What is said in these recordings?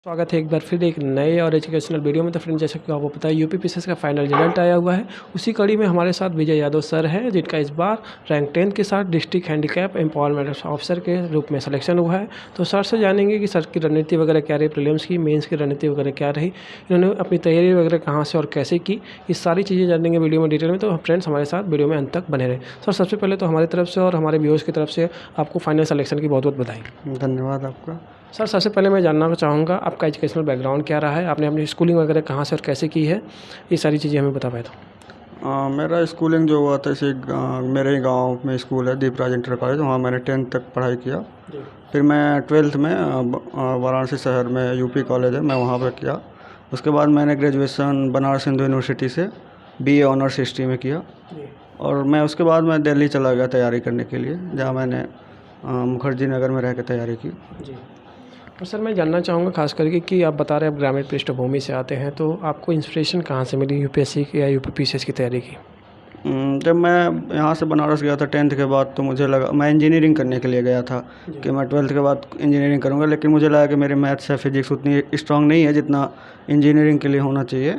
स्वागत है एक बार फिर एक नए और एजुकेशनल वीडियो में। तो फ्रेंड, जैसा कि आपको पता है यूपी पीसीएस का फाइनल रिजल्ट आया हुआ है। उसी कड़ी में हमारे साथ विजय यादव सर हैं, जिनका इस बार रैंक 10 के साथ डिस्ट्रिक्ट हैंडीकैप एम्पावरमेंट ऑफिसर के रूप में सिलेक्शन हुआ है। तो सर से जानेंगे कि सर की रणनीति वगैरह क्या रही, प्रीलिम्स की, मेंस की रणनीति वगैरह क्या रही, इन्होंने अपनी तैयारी वगैरह कहाँ से और कैसे की, ये सारी चीज़ें जानेंगे वीडियो में डिटेल में। तो फ्रेंड्स, हमारे साथ वीडियो में अंत तक बने रहे। सर, सबसे पहले तो हमारी तरफ से और हमारे व्यूअर्स की तरफ से आपको फाइनल सिलेक्शन की बहुत बहुत बधाई। धन्यवाद आपका। सर, सबसे पहले मैं जानना चाहूँगा आपका एजुकेशनल बैकग्राउंड क्या रहा है, आपने अपनी स्कूलिंग वगैरह कहाँ से और कैसे की है, ये सारी चीज़ें हमें बता पाए तो। मेरा स्कूलिंग जो हुआ था इसी मेरे ही गांव में स्कूल है दीपराज इंटर कॉलेज, वहाँ मैंने 10th तक पढ़ाई किया। फिर मैं 12th में वाराणसी शहर में यूपी कॉलेज है, मैं वहाँ पर किया। उसके बाद मैंने ग्रेजुएशन बनारस हिंदू यूनिवर्सिटी से BA ऑनर्स हिस्ट्री में किया। और मैं उसके बाद मैं दिल्ली चला गया तैयारी करने के लिए, जहाँ मैंने मुखर्जी नगर में रह के तैयारी की। और सर, मैं जानना चाहूँगा खास करके कि आप बता रहे हैं आप ग्रामीण पृष्ठभूमि से आते हैं, तो आपको इंस्पिरेशन कहाँ से मिली यूपीएससी की या यूपी पीसीएस की तैयारी की? जब मैं यहाँ से बनारस गया था 10th के बाद, तो मुझे लगा, मैं इंजीनियरिंग करने के लिए गया था कि मैं 12th के बाद इंजीनियरिंग करूँगा। लेकिन मुझे लगा कि मेरे मैथ्स या फिजिक्स उतनी स्ट्रांग नहीं है जितना इंजीनियरिंग के लिए होना चाहिए।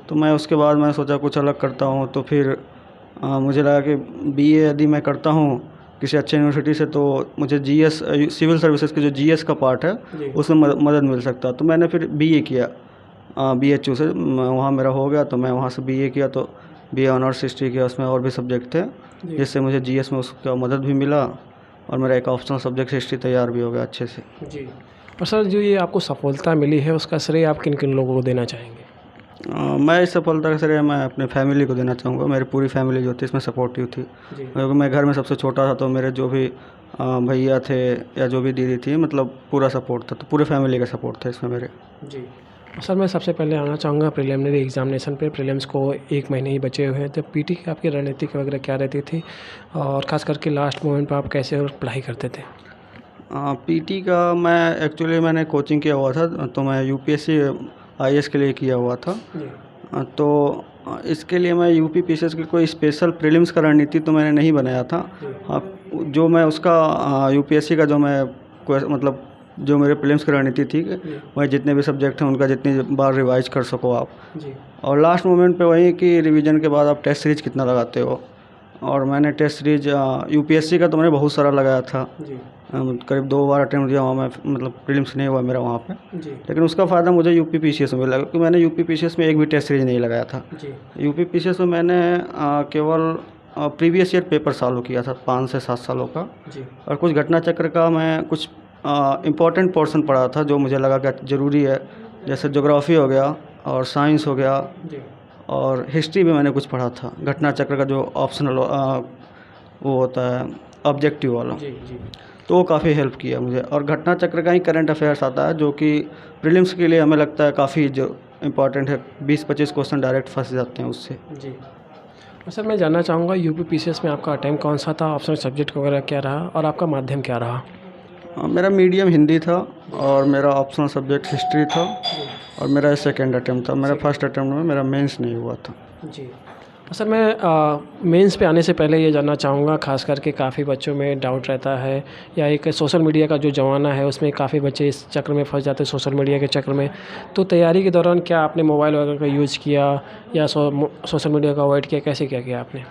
तो मैं उसके बाद मैं सोचा कुछ अलग करता हूँ। तो फिर मुझे लगा कि BA यदि मैं करता हूँ किसी अच्छे यूनिवर्सिटी से, तो मुझे GS सिविल सर्विसेज के जो GS का पार्ट है उसमें मदद मिल सकता। तो मैंने फिर BA किया BHU से, वहाँ मेरा हो गया। तो मैं वहाँ से BA किया, तो BA ऑनर्स हिस्ट्री किया, उसमें और भी सब्जेक्ट थे जिससे मुझे GS में उसका मदद भी मिला और मेरा एक ऑप्शनल सब्जेक्ट हिस्ट्री तैयार भी हो गया अच्छे से। जी। और सर, जो ये आपको सफलता मिली है उसका श्रेय आप किन किन लोगों को देना चाहेंगे? मैं इस सफलता का श्रेय मैं अपने फैमिली को देना चाहूँगा। मेरी पूरी फैमिली जो थी इसमें सपोर्टिव थी, क्योंकि मैं घर में सबसे छोटा था। तो मेरे जो भी भैया थे या जो भी दीदी थी, मतलब पूरा सपोर्ट था। तो पूरे फैमिली का सपोर्ट था इसमें मेरे। जी। सर, मैं सबसे पहले आना चाहूँगा प्रीलिमिनरी एग्जामिनेशन पे। प्रीलिम्स को 1 महीने ही बचे हुए हैं, तो पीटी की आपकी रणनीति वगैरह क्या रहती थी, और ख़ास करके लास्ट मोमेंट पर आप कैसे और पढ़ाई करते थे? PT का मैंने कोचिंग किया हुआ था, तो मैं UPSC IAS के लिए किया हुआ था। तो इसके लिए मैं यूपी पीसीएस की कोई स्पेशल प्रीलिम्स का रणनीति तो मैंने नहीं बनाया था। जो मैं उसका UPSC का जो मैं मतलब जो मेरे प्रीलिम्स की रणनीति थी, वही जितने भी सब्जेक्ट हैं उनका जितनी बार रिवाइज कर सको आप। और लास्ट मोमेंट पे वही कि रिवीजन के बाद आप टेस्ट सीरीज कितना लगाते हो। और मैंने टेस्ट सीरीज UPSC का तो मैंने बहुत सारा लगाया था, करीब 2 बार अटेम्प्ट दिया वहाँ मैं, मतलब प्रीलिम्स नहीं हुआ मेरा वहाँ पे। लेकिन उसका फ़ायदा मुझे यूपी पीसीएस में मिला, क्योंकि मैंने यूपी पीसीएस में एक भी टेस्ट सीरीज नहीं लगाया था। यूपी पीसीएस में मैंने केवल प्रीवियस ईयर पेपर सॉल्व किया था 5 से 7 सालों का। और कुछ घटना चक्र का मैं कुछ इम्पोर्टेंट पोर्शन पढ़ा था जो मुझे लगा कि ज़रूरी है, जैसे ज्योग्राफी हो गया और साइंस हो गया, और हिस्ट्री भी मैंने कुछ पढ़ा था। घटना चक्र का जो ऑप्शनल वो होता है ऑब्जेक्टिव वाला, तो वो काफ़ी हेल्प किया मुझे। और घटना चक्र का ही करंट अफेयर्स आता है, जो कि प्रीलिम्स के लिए हमें लगता है काफ़ी जो इम्पॉर्टेंट है। 20-25 क्वेश्चन डायरेक्ट फंस जाते हैं उससे। जी। सर, मैं जानना चाहूँगा यूपी पीसीएस में आपका अटेम्प्ट कौन सा था, ऑप्शनल सब्जेक्ट वगैरह क्या रहा, और आपका माध्यम क्या रहा? मेरा मीडियम हिंदी था और मेरा ऑप्शनल सब्जेक्ट हिस्ट्री था, और मेरा सेकेंड अटेम्प्ट था। मेरा फर्स्ट अटेम्प्ट में मेरा मेंस नहीं हुआ था। जी। सर, मैं मेंस पे आने से पहले ये जानना चाहूँगा, खास करके काफ़ी बच्चों में डाउट रहता है, या एक सोशल मीडिया का जो ज़माना है उसमें काफ़ी बच्चे इस चक्र में फंस जाते हैं, सोशल मीडिया के चक्र में। तो तैयारी के दौरान क्या आपने मोबाइल वगैरह का यूज़ किया या सोशल मीडिया का अवॉइड किया, कैसे क्या किया आपने?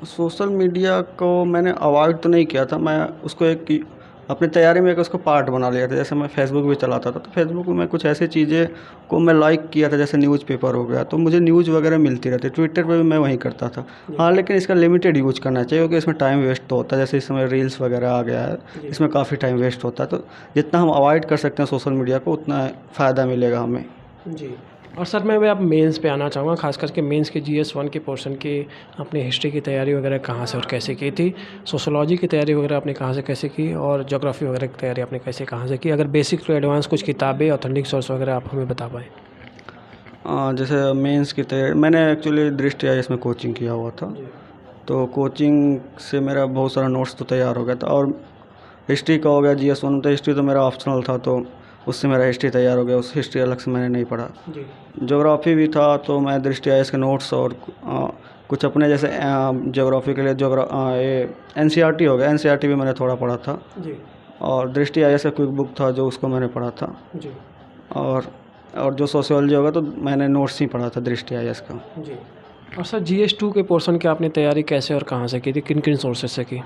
सोशल मीडिया को मैंने अवॉइड तो नहीं किया था, मैं उसको एक अपनी तैयारी में एक उसको पार्ट बना लिया था। जैसे मैं फेसबुक भी चलाता था, तो फेसबुक में मैं कुछ ऐसी चीज़ें को मैं लाइक किया था, जैसे न्यूज़पेपर हो गया, तो मुझे न्यूज़ वगैरह मिलती रहती। ट्विटर पे भी मैं वही करता था। हाँ, लेकिन इसका लिमिटेड यूज करना चाहिए, क्योंकि इसमें टाइम वेस्ट तो होता है। जैसे इस समय रील्स वगैरह आ गया है, इसमें काफ़ी टाइम वेस्ट होता है। तो जितना हम अवॉइड कर सकते हैं सोशल मीडिया को, उतना फ़ायदा मिलेगा हमें। जी। और सर, मैं अब मेंस पे आना चाहूँगा, खास करके मेंस के GS 1 के पोर्शन की अपनी हिस्ट्री की तैयारी वगैरह कहाँ से और कैसे की थी, सोशोलॉजी की तैयारी वगैरह आपने कहाँ से कैसे की, और ज्योग्राफी वगैरह की तैयारी आपने कैसे कहाँ से की? अगर बेसिक टू एडवांस कुछ किताबें, ऑथेंटिक सोर्स वगैरह आप हमें बता पाएँ। जैसे मेंस की तैयारी मैंने एक्चुअली दृष्टि IAS में कोचिंग किया हुआ था, तो कोचिंग से मेरा बहुत सारा नोट्स तो तैयार हो गया था। और हिस्ट्री का हो गया GS 1, तो हिस्ट्री तो मेरा ऑप्शनल था, तो उससे मेरा हिस्ट्री तैयार हो गया। उस हिस्ट्री अलग से मैंने नहीं पढ़ा। ज्योग्राफी भी था, तो मैं दृष्टि IAS के नोट्स और कुछ अपने जैसे ज्योग्राफी के लिए ये NCERT हो गया, NCERT भी मैंने थोड़ा पढ़ा था। और दृष्टि IAS का क्विक बुक था जो उसको मैंने पढ़ा था। और जो सोशियोलॉजी होगा तो मैंने नोट्स ही पढ़ा था दृष्टि आईएएस का। जी। और सर GS2 के पोर्शन की आपने तैयारी कैसे और कहाँ से की थी? किन-किन सोर्सेज़ से की?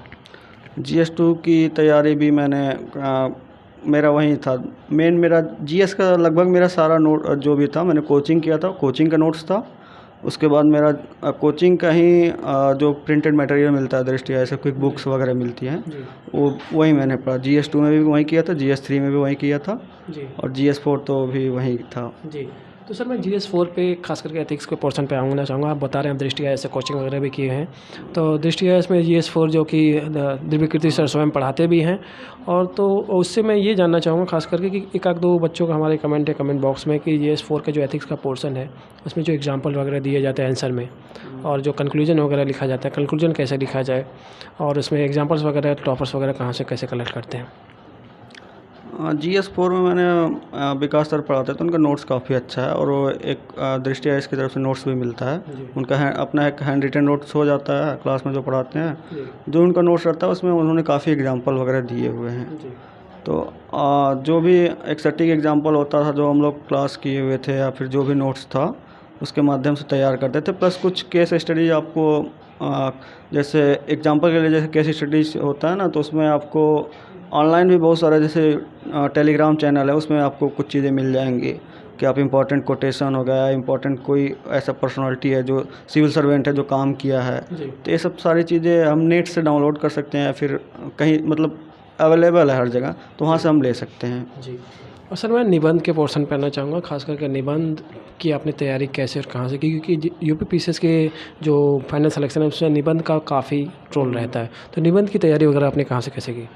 जीएस 2 की तैयारी भी मैंने मेरा वहीं था। मेरा जीएस का लगभग मेरा सारा नोट जो भी था मैंने कोचिंग किया था, कोचिंग का नोट्स था। उसके बाद मेरा कोचिंग का ही जो प्रिंटेड मटेरियल मिलता है दृष्टि ऐसे क्विक बुक्स वगैरह मिलती हैं, जी। वो वही मैंने पढ़ा। जीएस 2 में भी वही किया था, जीएस 3 में भी वही किया था जी। और जीएस 4 तो भी वही था। जी। तो सर मैं GS4 पे खास करके एथिक्स के पोर्शन पे आऊँगा चाहूँगा। आप बता रहे हैं आप दृष्टि आईएएस से कोचिंग वगैरह भी किए हैं। तो दृष्टि आईएएस में GS4 जो कि दिव्यकीर्ति सर स्वयं पढ़ाते भी हैं, और तो उससे मैं ये जानना चाहूँगा खास करके कि एक आध दो बच्चों का हमारे कमेंट है कमेंट बॉक्स में कि GS4 का जो एथिक्स का पोर्शन है उसमें जो एग्जाम्पल वगैरह दिए जाते हैं आंसर में, और जो कंक्लूजन वगैरह लिखा जाता है, कंक्लूजन कैसे लिखा जाए, और उसमें एग्जाम्पल्स वगैरह टॉपर्स वगैरह कहाँ से कैसे कलेक्ट करते हैं? जीएस 4 में मैंने विकास सर पढ़ाते तो उनका नोट्स काफ़ी अच्छा है, और वो एक दृष्टि आईएएस की तरफ से नोट्स भी मिलता है। जी। उनका अपना एक हैंड रिटन नोट्स हो जाता है क्लास में जो पढ़ाते हैं। जी। जो उनका नोट्स रहता है उसमें उन्होंने काफ़ी एग्जाम्पल वगैरह दिए हुए हैं। जी। तो जो भी एक सटीक एग्जाम्पल होता था जो हम लोग क्लास किए हुए थे या फिर जो भी नोट्स था उसके माध्यम से तैयार करते थे, प्लस कुछ केस स्टडीज आपको जैसे एग्जाम्पल के लिए जैसे केस स्टडीज होता है ना, तो उसमें आपको ऑनलाइन भी बहुत सारे जैसे टेलीग्राम चैनल है उसमें आपको कुछ चीज़ें मिल जाएंगी कि आप इम्पोर्टेंट कोटेशन हो गया, इम्पोर्टेंट कोई ऐसा पर्सनालिटी है जो सिविल सर्वेंट है जो काम किया है, जी। तो ये सब सारी चीज़ें हम नेट से डाउनलोड कर सकते हैं या फिर कहीं मतलब अवेलेबल है हर जगह, तो वहाँ से हम ले सकते हैं। जी। और सर मैं निबंध के पोर्शन पे आना चाहूँगा, खास करके निबंध की आपने तैयारी कैसे और कहाँ से की? क्योंकि यूपी पीसीएस के जो फाइनल सिलेक्शन है उसमें निबंध का काफ़ी रोल रहता है, तो निबंध की तैयारी वगैरह आपने कहाँ से कैसे की?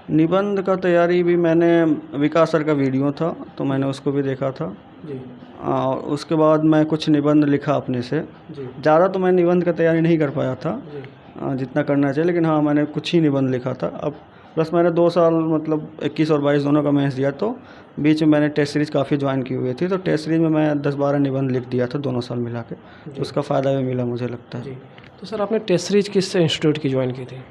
निबंध का तैयारी भी मैंने विकास सर का वीडियो था तो मैंने उसको भी देखा था। जी। उसके बाद मैं कुछ निबंध लिखा अपने से। जी। ज़्यादा तो मैं निबंध का तैयारी नहीं कर पाया था जी। जितना करना चाहिए, लेकिन हाँ मैंने कुछ ही निबंध लिखा था। अब प्लस मैंने 2 साल मतलब 21 और 22 दोनों का मेंस दिया, तो बीच में मैंने टेस्ट सीरीज़ काफ़ी ज्वाइन की हुई थी, तो टेस्ट सीरीज़ में मैं 10-12 निबंध लिख दिया था दोनों साल मिला के, तो उसका फ़ायदा भी मिला मुझे लगता है। जी। तो सर आपने टेस्ट सीरीज किस इंस्टीट्यूट की ज्वाइन की थी?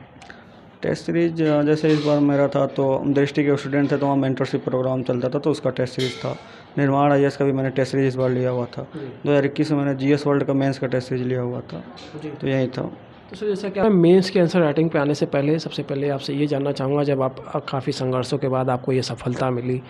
टेस्ट सीरीज जैसे इस बार मेरा था तो दृष्टि के स्टूडेंट थे तो वहाँ मेंटरशिप प्रोग्राम चलता था तो उसका टेस्ट सीरीज था। निर्माण आईएएस का भी मैंने टेस्ट सीरीज इस बार लिया हुआ था। 2021 में मैंने जीएस वर्ल्ड का मेंस का टेस्ट सीरीज लिया हुआ था, जी। तो यही था। तो सर जैसा कि मैं मेंस के आंसर राइटिंग पे आने से पहले सबसे पहले आपसे ये जानना चाहूँगा, जब आप काफ़ी संघर्षों के बाद आपको ये सफलता मिली,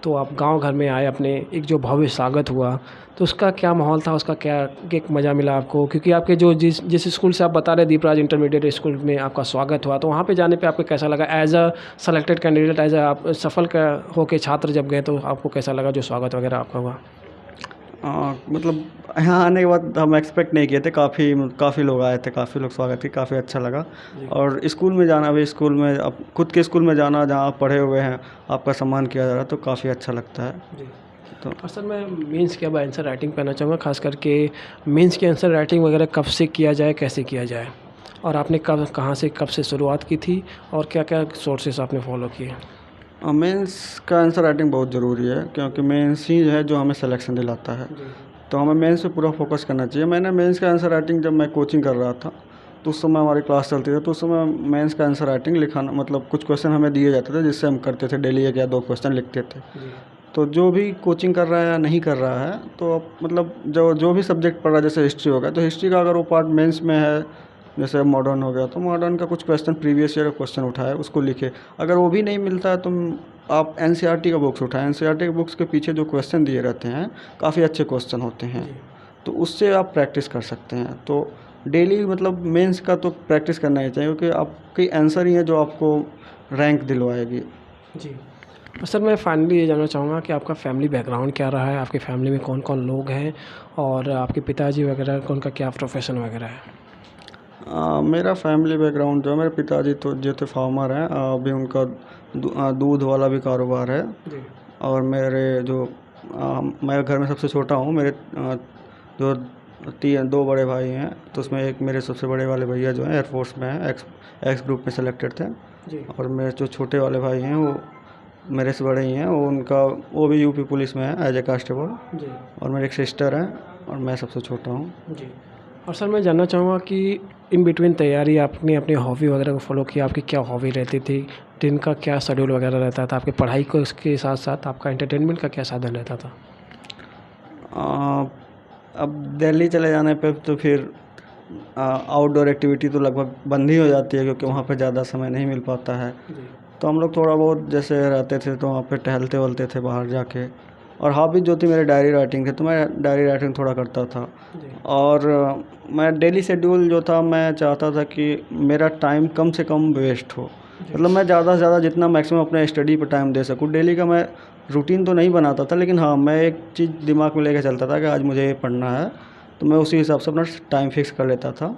तो आप गांव घर में आए, अपने एक जो भव्य स्वागत हुआ, तो उसका क्या माहौल था, उसका क्या एक मज़ा मिला आपको? क्योंकि आपके जो जिस स्कूल से आप बता रहे दीपराज इंटरमीडिएट स्कूल में आपका स्वागत हुआ, तो वहाँ पे जाने पे आपको कैसा लगा? As a selected candidate, as a आप सफल होके छात्र जब गए तो आपको कैसा लगा जो स्वागत वगैरह आपका हुआ? मतलब यहाँ आने के बाद हम एक्सपेक्ट नहीं किए थे, काफ़ी लोग आए थे, काफ़ी लोग स्वागत किए, काफ़ी अच्छा लगा। और स्कूल में जाना भी, स्कूल में अब खुद के स्कूल में जाना जहाँ आप पढ़े हुए हैं, आपका सम्मान किया जा रहा है, तो काफ़ी अच्छा लगता है। जी। तो और सर मैं मेंस के अब आंसर राइटिंग पे आना चाहूँगा, खास करके मेंस की आंसर राइटिंग वगैरह कब से किया जाए, कैसे किया जाए, और आपने कहाँ से कब से शुरुआत की थी, और क्या क्या सोर्सेस आपने फॉलो किए? मेंस का आंसर राइटिंग बहुत ज़रूरी है क्योंकि मेंस ही है जो हमें सिलेक्शन दिलाता है, तो हमें मेंस पे पूरा फोकस करना चाहिए। मैंने मेंस का आंसर राइटिंग जब मैं कोचिंग कर रहा था तो उस समय हमारी क्लास चलती थी, तो उस समय मेंस का आंसर राइटिंग लिखाना मतलब कुछ क्वेश्चन हमें दिए जाते थे जिससे हम करते थे, डेली 1 या 2 क्वेश्चन लिखते थे। तो जो भी कोचिंग कर रहा है या नहीं कर रहा है, तो अब मतलब जो भी सब्जेक्ट पढ़ रहा है, जैसे हिस्ट्री होगा तो हिस्ट्री का अगर वो पार्ट मेंस में है, जैसे मॉडर्न हो गया तो मॉडर्न का कुछ क्वेश्चन प्रीवियस ईयर का क्वेश्चन उठाए उसको लिखे। अगर वो भी नहीं मिलता है तो आप एनसीईआरटी का बुक्स उठाएं, एनसीईआरटी के बुक्स के पीछे जो क्वेश्चन दिए रहते हैं काफ़ी अच्छे क्वेश्चन होते हैं, तो उससे आप प्रैक्टिस कर सकते हैं। तो डेली मतलब मेंस का तो प्रैक्टिस करना ही चाहिए क्योंकि आपकी आंसर ही है जो आपको रैंक दिलवाएगी। जी। और सर मैं फाइनली ये जानना चाहूँगा कि आपका फैमिली बैकग्राउंड क्या रहा है, आपकी फैमिली में कौन कौन लोग हैं, और आपके पिताजी वगैरह का उनका क्या प्रोफेशन वगैरह है? मेरा फैमिली बैकग्राउंड जो है, मेरे पिताजी तो जो थे फार्मर हैं, अभी उनका दूध वाला भी कारोबार है। जी। और मेरे जो मैं घर में सबसे छोटा हूँ, मेरे जो 2 बड़े भाई हैं, तो उसमें एक मेरे सबसे बड़े वाले भैया जो हैं एयरफोर्स में हैं, एक्स ग्रुप में सेलेक्टेड थे। जी। और मेरे जो छोटे वाले भाई हैं वो मेरे से बड़े ही हैं, वो भी यूपी पुलिस में है एज ए कांस्टेबल। जी। और मेरी एक सिस्टर है और मैं सबसे छोटा हूँ। जी। और सर मैं जानना चाहूँगा कि इन बिटवीन तैयारी आपने अपनी हॉबी वगैरह को फॉलो किया, आपकी क्या हॉबी रहती थी, दिन का क्या शेड्यूल वगैरह रहता था, आपकी पढ़ाई को इसके साथ साथ आपका एंटरटेनमेंट का क्या साधन रहता था? अ, अब दिल्ली चले जाने पे तो फिर आउटडोर एक्टिविटी तो लगभग बंद ही हो जाती है, क्योंकि वहाँ पे ज़्यादा समय नहीं मिल पाता है। तो हम लोग थोड़ा बहुत जैसे रहते थे तो वहाँ पे टहलते वहलते थे बाहर जाके। और हॉबी जो थी मेरी डायरी राइटिंग थी, तो मैं डायरी राइटिंग थोड़ा करता था। और मैं डेली शेड्यूल जो था, मैं चाहता था कि मेरा टाइम कम से कम वेस्ट हो। मतलब मैं ज़्यादा से ज़्यादा जितना मैक्सिमम अपने स्टडी पर टाइम दे सकूँ। डेली का मैं रूटीन तो नहीं बनाता था, लेकिन हाँ, मैं एक चीज़ दिमाग में लेके चलता था कि आज मुझे ये पढ़ना है, तो मैं उसी हिसाब से अपना टाइम फिक्स कर लेता था।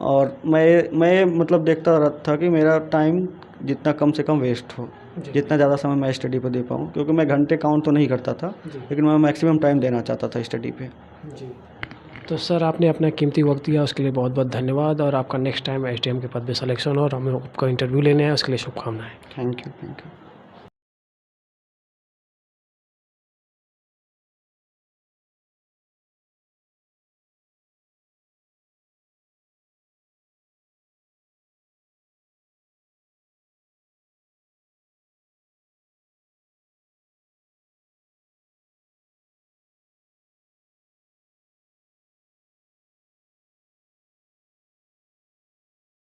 और मैं मतलब देखता था कि मेरा टाइम जितना कम से कम वेस्ट हो, जितना ज़्यादा समय मैं स्टडी पर दे पाऊँ, क्योंकि मैं घंटे काउंट तो नहीं करता था, लेकिन मैं मैक्सिमम टाइम देना चाहता था स्टडी पे। जी। तो सर आपने अपना कीमती वक्त दिया, उसके लिए बहुत बहुत धन्यवाद, और आपका नेक्स्ट टाइम एसडीएम के पद पे सिलेक्शन हो और हमें आपका इंटरव्यू लेने आए, उसके लिए शुभकामनाएँ। Thank you, thank you.